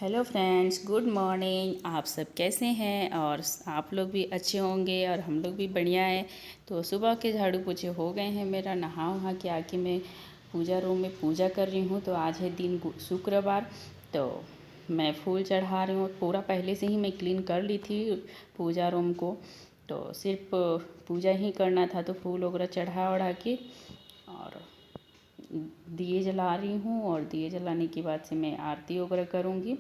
Hello friends, good morning. आप सब कैसे हैं? और आप लोग भी अच्छे होंगे और हम लोग भी बढ़िया हैं। तो सुबह के झाड़ू पोछे हो गए हैं मेरा, नहा वहा के आके मैं पूजा रूम में पूजा कर रही हूँ। तो आज है दिन शुक्रवार, तो मैं फूल चढ़ा रही हूँ। पूरा पहले से ही मैं क्लीन कर ली थी पूजा रूम को, तो सिर्फ पूजा ही करना था। तो फूल वगैरह चढ़ा वढ़ा के और दिए जला रही हूँ। और दिए जलाने के बाद से मैं आरती वगैरह करूँगी,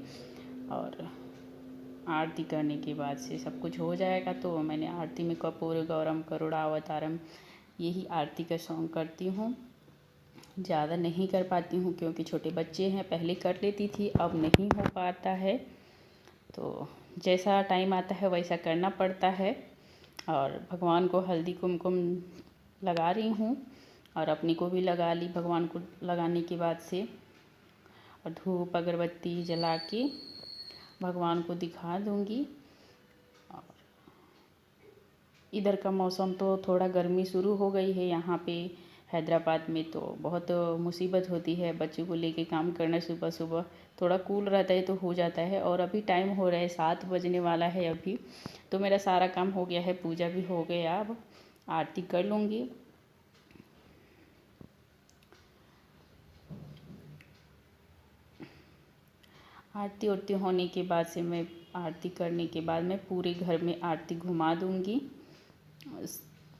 और आरती करने के बाद से सब कुछ हो जाएगा। तो मैंने आरती में कर्पूर गौरम करुणावतारम यही आरती का सॉन्ग करती हूँ। ज़्यादा नहीं कर पाती हूँ क्योंकि छोटे बच्चे हैं। पहले कर लेती थी, अब नहीं हो पाता है। तो जैसा टाइम आता है वैसा करना पड़ता है। और भगवान को हल्दी कुमकुम लगा रही हूँ, और अपनी को भी लगा ली। भगवान को लगाने के बाद से और धूप अगरबत्ती जला के भगवान को दिखा दूँगी। और इधर का मौसम तो थोड़ा गर्मी शुरू हो गई है यहाँ पे हैदराबाद में। तो बहुत मुसीबत होती है बच्चों को लेके काम करना। सुबह सुबह थोड़ा कूल रहता है तो हो जाता है। और अभी टाइम हो रहा है 7 बजने वाला है अभी। तो मेरा सारा काम हो गया है, पूजा भी हो गया। अब आरती कर लूँगी। आरती उरती होने के बाद से मैं आरती करने के बाद मैं पूरे घर में आरती घुमा दूँगी,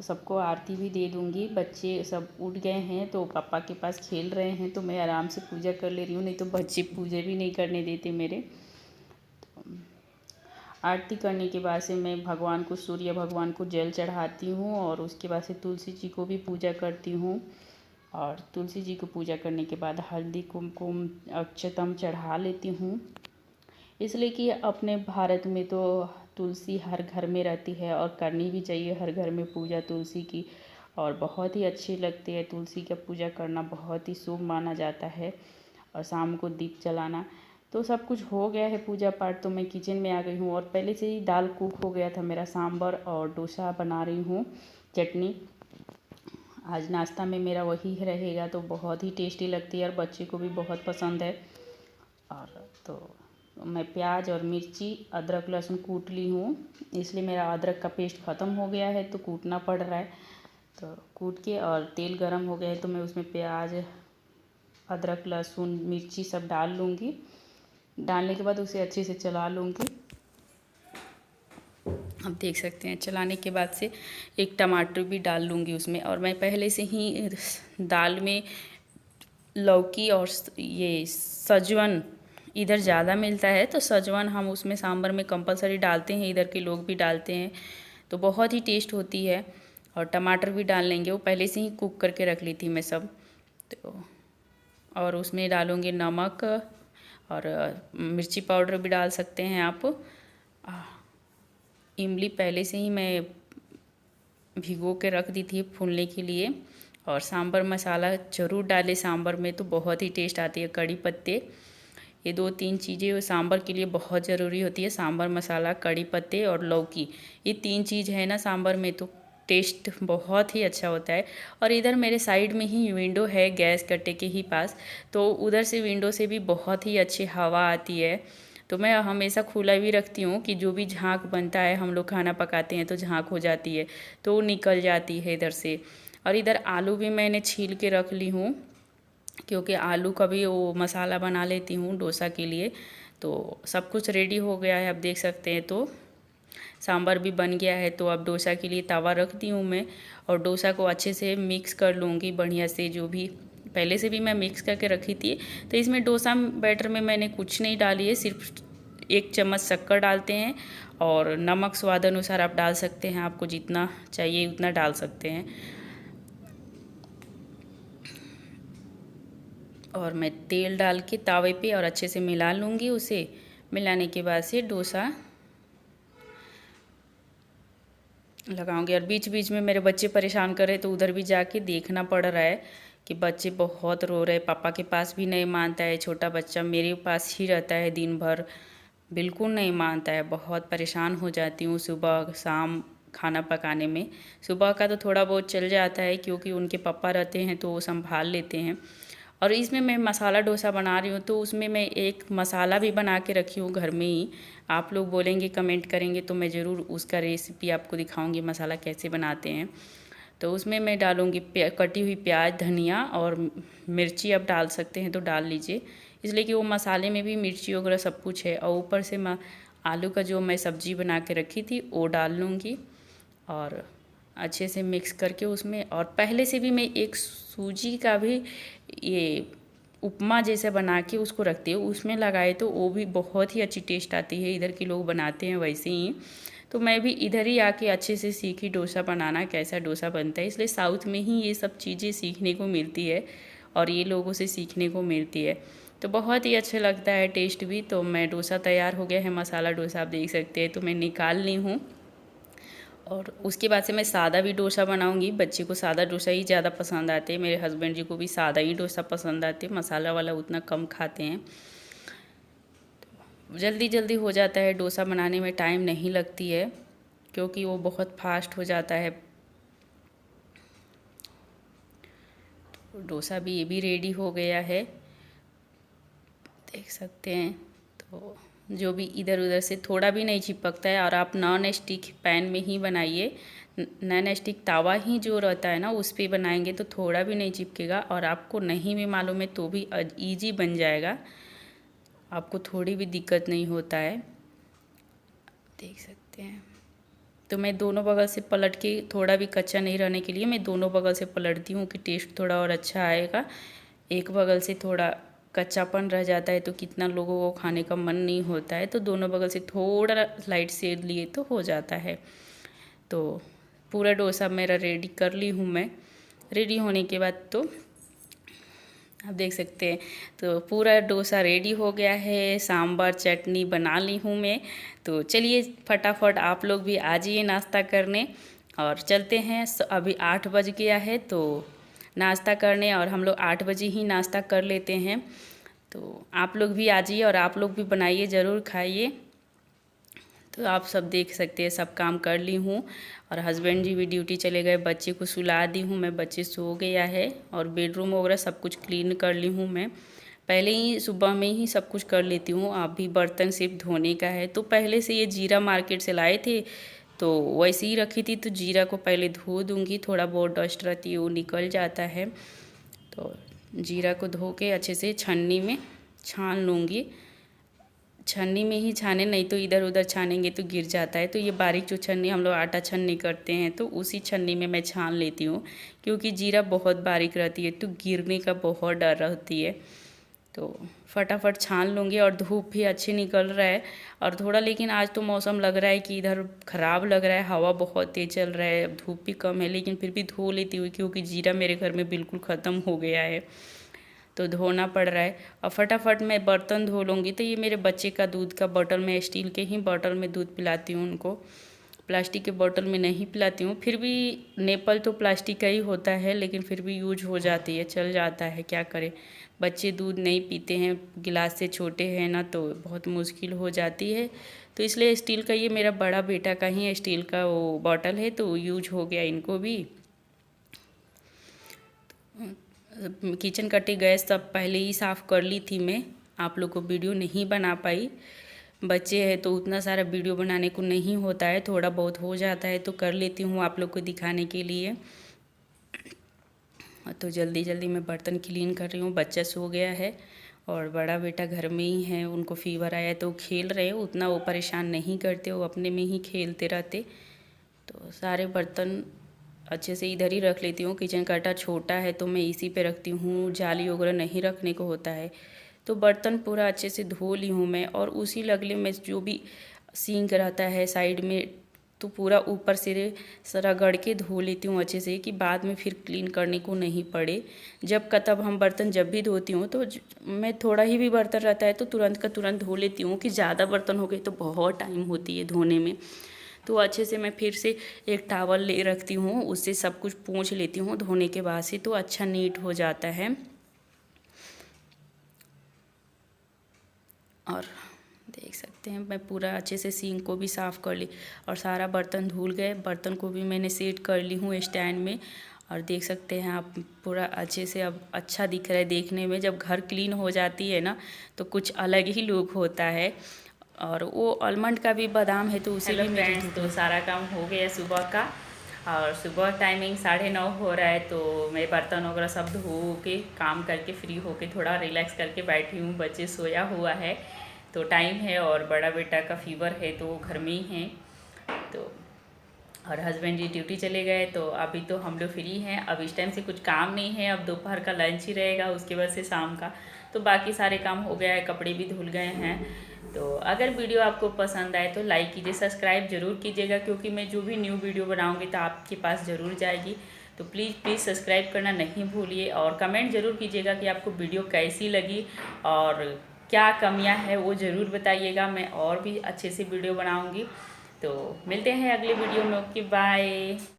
सबको आरती भी दे दूँगी। बच्चे सब उठ गए हैं तो पापा के पास खेल रहे हैं, तो मैं आराम से पूजा कर ले रही हूँ। नहीं तो बच्चे पूजा भी नहीं करने देते मेरे। तो आरती करने के बाद से मैं भगवान को, सूर्य भगवान को जल चढ़ाती हूँ, और उसके बाद से तुलसी जी को भी पूजा करती हूँ। और तुलसी जी को पूजा करने के बाद हल्दी कुमकुम अक्षतम चढ़ा लेती हूँ। इसलिए कि अपने भारत में तो तुलसी हर घर में रहती है, और करनी भी चाहिए हर घर में पूजा तुलसी की। और बहुत ही अच्छी लगती है तुलसी का पूजा करना, बहुत ही शुभ माना जाता है। और शाम को दीप जलाना। तो सब कुछ हो गया है पूजा पाठ। तो मैं किचन में आ गई हूँ, और पहले से ही दाल कुक हो गया था मेरा। सांभर और डोसा बना रही हूँ, चटनी। आज नाश्ता में मेरा वही रहेगा, तो बहुत ही टेस्टी लगती है और बच्चे को भी बहुत पसंद है। और तो मैं प्याज और मिर्ची अदरक लहसुन कूट ली हूँ, इसलिए मेरा अदरक का पेस्ट ख़त्म हो गया है तो कूटना पड़ रहा है। तो कूट के, और तेल गरम हो गया है तो मैं उसमें प्याज अदरक लहसुन मिर्ची सब डाल लूँगी। डालने के बाद उसे अच्छे से चला लूँगी। आप देख सकते हैं चलाने के बाद से एक टमाटर भी डाल लूँगी उसमें। और मैं पहले से ही दाल में लौकी और ये सजवन इधर ज़्यादा मिलता है, तो सजवन हम उसमें सांभर में कंपलसरी डालते हैं, इधर के लोग भी डालते हैं, तो बहुत ही टेस्ट होती है। और टमाटर भी डाल लेंगे, वो पहले से ही कुक करके रख ली थी मैं सब। तो और उसमें डालूँगी नमक, और मिर्ची पाउडर भी डाल सकते हैं आप। इमली पहले से ही मैं भिगो के रख दी थी भूनने के लिए। और सांभर मसाला ज़रूर डालें सांभर में, तो बहुत ही टेस्ट आती है। कड़ी पत्ते, ये 2-3 चीज़ें सांभर के लिए बहुत ज़रूरी होती है। सांभर मसाला, कड़ी पत्ते और लौकी, ये 3 चीज़ है ना सांभर में, तो टेस्ट बहुत ही अच्छा होता है। और इधर मेरे साइड में ही विंडो है गैस कट्टे के ही पास, तो उधर से विंडो से भी बहुत ही अच्छी हवा आती है। तो मैं हमेशा खुला भी रखती हूँ कि जो भी झांक बनता है, हम लोग खाना पकाते हैं तो झांक हो जाती है, तो वो निकल जाती है इधर से। और इधर आलू भी मैंने छील के रख ली हूँ, क्योंकि आलू का भी वो मसाला बना लेती हूँ डोसा के लिए। तो सब कुछ रेडी हो गया है, आप देख सकते हैं। तो सांभर भी बन गया है, तो अब डोसा के लिए तवा रख दी हूँ मैं। और डोसा को अच्छे से मिक्स कर लूँगी बढ़िया से, जो भी पहले से भी मैं मिक्स करके रखी थी। तो इसमें डोसा बैटर में मैंने कुछ नहीं डाली है, सिर्फ 1 चम्मच शक्कर डालते हैं, और नमक स्वाद अनुसार आप डाल सकते हैं, आपको जितना चाहिए उतना डाल सकते हैं। और मैं तेल डाल के तावे पे और अच्छे से मिला लूँगी उसे। मिलाने के बाद से डोसा लगाऊंगी। और बीच बीच में मेरे बच्चे परेशान कर रहे, तो उधर भी जाके देखना पड़ रहा है कि बच्चे बहुत रो रहे। पापा के पास भी नहीं मानता है, छोटा बच्चा मेरे पास ही रहता है दिन भर, बिल्कुल नहीं मानता है। बहुत परेशान हो जाती हूँ सुबह शाम खाना पकाने में। सुबह का तो थोड़ा बहुत चल जाता है क्योंकि उनके पापा रहते हैं तो वो संभाल लेते हैं। और इसमें मैं मसाला डोसा बना रही हूँ, तो उसमें मैं एक मसाला भी बना के रखी हूँ घर में ही। आप लोग बोलेंगे, कमेंट करेंगे तो मैं ज़रूर उसका रेसिपी आपको दिखाऊंगी, मसाला कैसे बनाते हैं। तो उसमें मैं डालूँगी कटी हुई प्याज, धनिया और मिर्ची। आप डाल सकते हैं तो डाल लीजिए, इसलिए कि वो मसाले में भी मिर्ची वगैरह सब कुछ है। और ऊपर से मैं आलू का जो मैं सब्ज़ी बना के रखी थी वो डाल लूँगी और अच्छे से मिक्स करके उसमें। और पहले से भी मैं एक सूजी का भी ये उपमा जैसे बना के उसको रखती हूँ, उसमें लगाए तो वो भी बहुत ही अच्छी टेस्ट आती है। इधर के लोग बनाते हैं वैसे ही, तो मैं भी इधर ही आके अच्छे से सीखी डोसा बनाना, कैसा डोसा बनता है। इसलिए साउथ में ही ये सब चीज़ें सीखने को मिलती है और ये लोगों से सीखने को मिलती है, तो बहुत ही अच्छा लगता है, टेस्ट भी। तो मैं डोसा तैयार हो गया है, मसाला डोसा आप देख सकते हैं, तो मैं निकाल ली हूँ। और उसके बाद से मैं सादा भी डोसा बनाऊंगी। बच्चे को सादा डोसा ही ज़्यादा पसंद आते हैं, मेरे हस्बैंड जी को भी सादा ही डोसा पसंद आते हैं, मसाला वाला उतना कम खाते हैं। जल्दी जल्दी हो जाता है डोसा बनाने में, टाइम नहीं लगती है क्योंकि वो बहुत फास्ट हो जाता है। तो डोसा भी ये भी रेडी हो गया है, देख सकते हैं। तो जो भी इधर उधर से थोड़ा भी नहीं चिपकता है। और आप नॉन स्टिक पैन में ही बनाइए, नॉन स्टिक तावा ही जो रहता है ना उस पर बनाएंगे तो थोड़ा भी नहीं चिपकेगा। और आपको नहीं भी मालूम है तो भी ईजी बन जाएगा, आपको थोड़ी भी दिक्कत नहीं होता है, देख सकते हैं। तो मैं दोनों बगल से पलट के, थोड़ा भी कच्चा नहीं रहने के लिए मैं दोनों बगल से पलटती हूँ कि टेस्ट थोड़ा और अच्छा आएगा। एक बगल से थोड़ा कच्चापन रह जाता है तो कितना लोगों को खाने का मन नहीं होता है, तो दोनों बगल से थोड़ा लाइट सेक लिए तो हो जाता है। तो पूरा डोसा मेरा रेडी कर ली हूँ मैं। रेडी होने के बाद तो आप देख सकते हैं, तो पूरा डोसा रेडी हो गया है। सांभर चटनी बना ली हूँ मैं। तो चलिए फटाफट आप लोग भी आ जाइए नाश्ता करने और चलते हैं। अभी 8 बज गया है तो नाश्ता करने, और हम लोग 8 बजे ही नाश्ता कर लेते हैं। तो आप लोग भी आ जाइए और आप लोग भी बनाइए, ज़रूर खाइए। तो आप सब देख सकते हैं, सब काम कर ली हूँ और हस्बैंड जी भी ड्यूटी चले गए। बच्चे को सुला दी हूँ मैं, बच्चे सो गया है। और बेडरूम वगैरह सब कुछ क्लीन कर ली हूँ मैं, पहले ही सुबह में ही सब कुछ कर लेती हूँ। अभी बर्तन सिर्फ धोने का है। तो पहले से ये जीरा मार्केट से लाए थे तो वैसे ही रखी थी, तो जीरा को पहले धो दूँगी, थोड़ा बहुत डस्ट रहती है वो निकल जाता है। तो जीरा को धो के अच्छे से छन्नी में छान लूँगी। छन्नी में ही छाने, नहीं तो इधर उधर छानेंगे तो गिर जाता है। तो ये बारीक जो छन्नी हम लोग आटा छन्नी करते हैं तो उसी छन्नी में मैं छान लेती हूँ, क्योंकि जीरा बहुत बारीक रहती है तो गिरने का बहुत डर रहती है। तो फटाफट छान लूँगी। और धूप भी अच्छी निकल रहा है और थोड़ा, लेकिन आज तो मौसम लग रहा है कि इधर ख़राब लग रहा है, हवा बहुत तेज़ चल रहा है, धूप भी कम है, लेकिन फिर भी धो लेती हूँ क्योंकि जीरा मेरे घर में बिल्कुल ख़त्म हो गया है तो धोना पड़ रहा है। और फटाफट मैं बर्तन धो लूँगी। तो ये मेरे बच्चे का दूध का बॉटल, मैं स्टील के ही बॉटल में दूध पिलाती हूँ उनको, प्लास्टिक के बॉटल में नहीं पिलाती हूँ। फिर भी नेपल तो प्लास्टिक का ही होता है, लेकिन फिर भी यूज हो जाती है, चल जाता है, क्या करें। बच्चे दूध नहीं पीते हैं, गिलास से छोटे हैं ना, तो बहुत मुश्किल हो जाती है। तो इसलिए स्टील का, ये मेरा बड़ा बेटा का ही स्टील का वो बॉटल है तो यूज हो गया इनको भी। किचन कटी गैस सब पहले ही साफ़ कर ली थी मैं, आप लोग को वीडियो नहीं बना पाई। बच्चे हैं तो उतना सारा वीडियो बनाने को नहीं होता है, थोड़ा बहुत हो जाता है तो कर लेती हूँ आप लोग को दिखाने के लिए। तो जल्दी जल्दी मैं बर्तन क्लीन कर रही हूँ। बच्चा सो गया है और बड़ा बेटा घर में ही है, उनको फीवर आया है तो खेल रहे हैं, उतना वो परेशान नहीं करते, वो अपने में ही खेलते रहते। तो सारे बर्तन अच्छे से इधर ही रख लेती हूँ। किचन काटा छोटा है तो मैं इसी पे रखती हूँ, जाली वगैरह नहीं रखने को होता है। तो बर्तन पूरा अच्छे से धो ली हूँ मैं। और उसी लगले में जो भी सिंक रहता है साइड में, तो पूरा ऊपर से रगड़ के धो लेती हूँ अच्छे से, कि बाद में फिर क्लीन करने को नहीं पड़े। जब का तब हम बर्तन जब भी धोती हूँ तो मैं थोड़ा ही भी बर्तन रहता है तो तुरंत का तुरंत धो लेती हूँ, कि ज़्यादा बर्तन हो गए तो बहुत टाइम होती है धोने में। तो अच्छे से मैं फिर से एक टावल ले रखती हूँ, उससे सब कुछ पोंछ लेती हूँ धोने के बाद से, तो अच्छा नीट हो जाता है। और देख सकते हैं मैं पूरा अच्छे से सिंक को भी साफ़ कर ली और सारा बर्तन धुल गए। बर्तन को भी मैंने सेट कर ली हूँ स्टैंड में। और देख सकते हैं आप पूरा अच्छे से अब अच्छा दिख रहा है देखने में। जब घर क्लीन हो जाती है ना तो कुछ अलग ही लुक होता है। और वो आलमंड का भी बादाम है तो उसे भी मेरी तो सारा काम हो गया सुबह का। और सुबह टाइमिंग 9:30 हो रहा है तो मैं बर्तन वगैरह सब धो के काम करके फ्री होके थोड़ा रिलैक्स करके बैठी हूँ। बच्चे सोया हुआ है तो टाइम है, और बड़ा बेटा का फीवर है तो वो घर में ही है। तो और हस्बैंड जी ड्यूटी चले गए तो अभी तो हम लोग फ्री हैं। अब इस टाइम से कुछ काम नहीं है, अब दोपहर का लंच ही रहेगा, उसके बाद से शाम का तो बाकी सारे काम हो गया है, कपड़े भी धुल गए हैं। तो अगर वीडियो आपको पसंद आए तो लाइक कीजिए, सब्सक्राइब ज़रूर कीजिएगा, क्योंकि मैं जो भी न्यू वीडियो बनाऊँगी तो आपके पास ज़रूर जाएगी। तो प्लीज़ सब्सक्राइब करना नहीं भूलिए, और कमेंट ज़रूर कीजिएगा कि आपको वीडियो कैसी लगी और क्या कमियां हैं वो ज़रूर बताइएगा। मैं और भी अच्छे से वीडियो बनाऊंगी। तो मिलते हैं अगले वीडियो में। Okay bye.